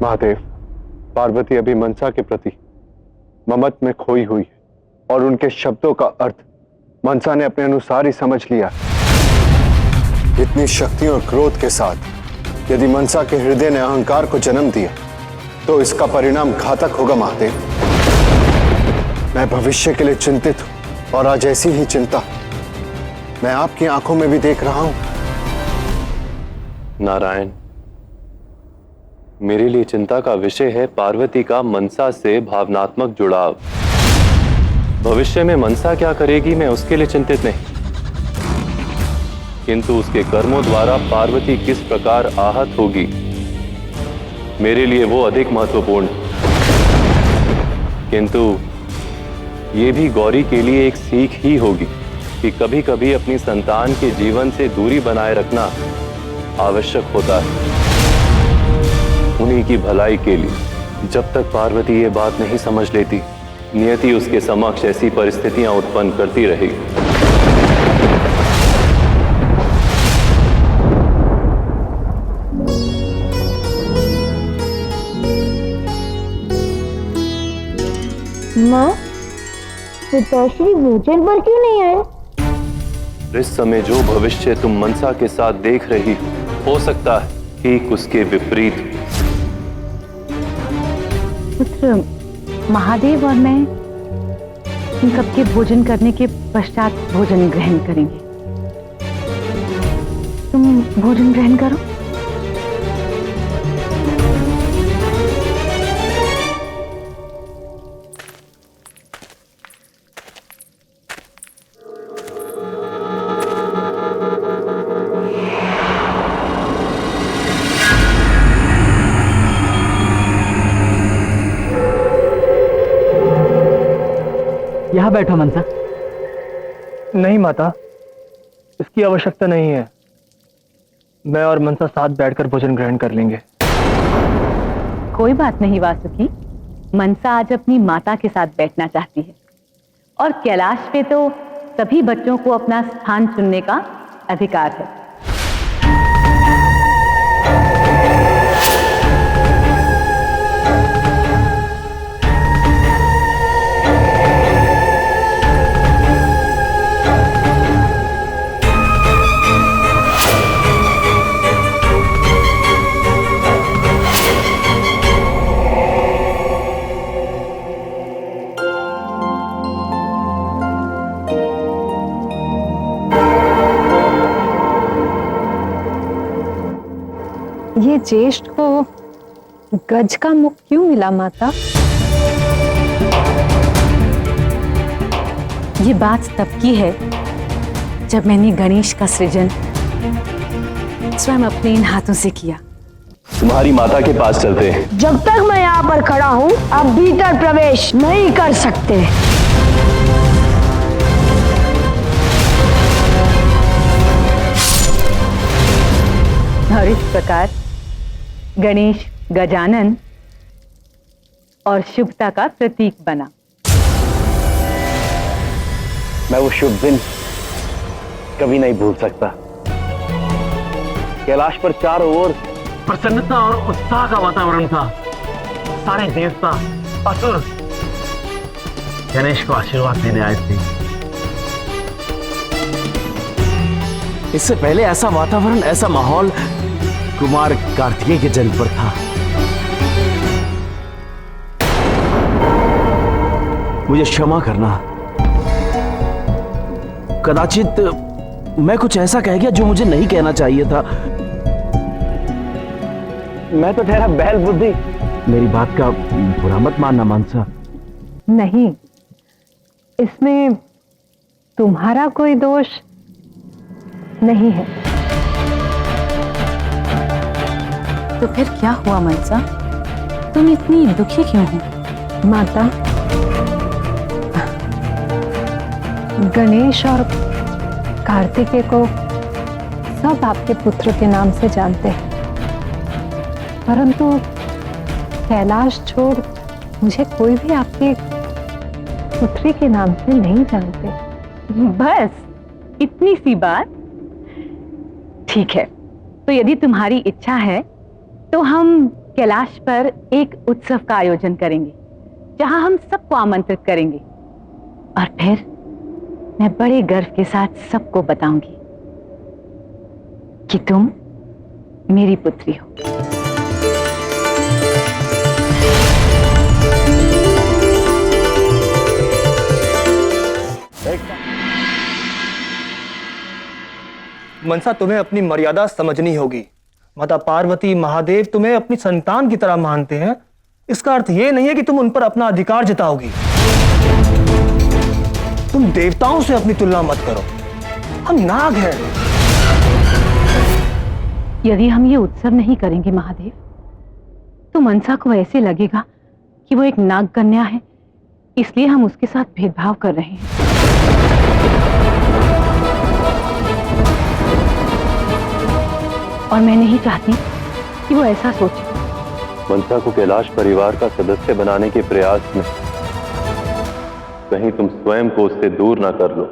महादेव, पार्वती अभी मनसा के प्रति ममत्व में खोई हुई है और उनके शब्दों का अर्थ मनसा ने अपने अनुसार ही समझ लिया। इतनी शक्ति और क्रोध के साथ यदि मनसा के हृदय ने अहंकार को जन्म दिया तो इसका परिणाम घातक होगा महादेव। मैं भविष्य के लिए चिंतित हूं और आज ऐसी ही चिंता मैं आपकी आंखों में भी देख रहा हूं। नारायण, मेरे लिए चिंता का विषय है पार्वती का मनसा से भावनात्मक जुड़ाव। भविष्य में मनसा क्या करेगी मैं उसके लिए चिंतित नहीं, किंतु उसके कर्मों द्वारा पार्वती किस प्रकार आहत होगी मेरे लिए वो अधिक महत्वपूर्ण। किंतु ये भी गौरी के लिए एक सीख ही होगी कि कभी कभी अपनी संतान के जीवन से दूरी बनाए रखना आवश्यक होता है उन्हीं की भलाई के लिए। जब तक पार्वती ये बात नहीं समझ लेती, नियति उसके समक्ष ऐसी परिस्थितियां उत्पन्न करती रहेगी। माँ, पिताश्री भोजन पर क्यों नहीं आए? इस समय जो भविष्य तुम मनसा के साथ देख रही हो सकता है ठीक उसके विपरीत। पुत्र महादेव और मैं इन सबके भोजन करने के पश्चात भोजन ग्रहण करेंगे। तुम भोजन ग्रहण करो। यहाँ बैठो मनसा। नहीं माता, इसकी आवश्यकता नहीं है। मैं और मनसा साथ बैठकर भोजन ग्रहण कर लेंगे। कोई बात नहीं वासुकी, मनसा आज अपनी माता के साथ बैठना चाहती है और कैलाश पे तो सभी बच्चों को अपना स्थान चुनने का अधिकार है। ये ज्येष्ठ को गज का मुख क्यों मिला माता? ये बात तब की है जब मैंने गणेश का सृजन स्वयं अपने इन हाथों से किया। तुम्हारी माता के पास चलते हैं। जब तक मैं यहाँ पर खड़ा हूँ आप भीतर प्रवेश नहीं कर सकते। और इस प्रकार गणेश गजानन और शुभता का प्रतीक बना। मैं वो शुभ दिन कभी नहीं भूल सकता। कैलाश पर चारों ओर प्रसन्नता और उत्साह का वातावरण था। सारे देवता असुर गणेश को आशीर्वाद देने आए थे। इससे पहले ऐसा वातावरण, ऐसा माहौल कुमार कार्तिकेय के जन्म पर था। मुझे क्षमा करना, कदाचित मैं कुछ ऐसा कह गया जो मुझे नहीं कहना चाहिए था। मैं तो ठहरा बैल बुद्धि। मेरी बात का बुरा मत मानना मनसा। नहीं, इसमें तुम्हारा कोई दोष नहीं है। तो फिर क्या हुआ मनसा? तुम इतनी दुखी क्यों हो? माता, गणेश और कार्तिकेय को सब आपके पुत्र के नाम से जानते हैं, परंतु कैलाश छोड़ मुझे कोई भी आपकी पुत्री के नाम से नहीं जानते। बस इतनी सी बात? ठीक है, तो यदि तुम्हारी इच्छा है तो हम कैलाश पर एक उत्सव का आयोजन करेंगे जहां हम सबको आमंत्रित करेंगे और फिर मैं बड़े गर्व के साथ सबको बताऊंगी कि तुम मेरी पुत्री हो। मनसा, तुम्हें अपनी मर्यादा समझनी होगी। माता पार्वती, महादेव तुम्हें अपनी संतान की तरह मानते हैं। इसका अर्थ यह नहीं है कि तुम उन पर अपना अधिकार जताओगी। तुम देवताओं से अपनी तुलना मत करो, हम नाग हैं। यदि हम ये उत्सव नहीं करेंगे महादेव, तो मनसा को ऐसे लगेगा कि वो एक नाग कन्या है, इसलिए हम उसके साथ भेदभाव कर रहे हैं। और मैं नहीं चाहती कि वो ऐसा सोचे। मनसा को कैलाश परिवार का सदस्य बनाने के प्रयास में कहीं तुम स्वयं को उससे दूर ना कर लो।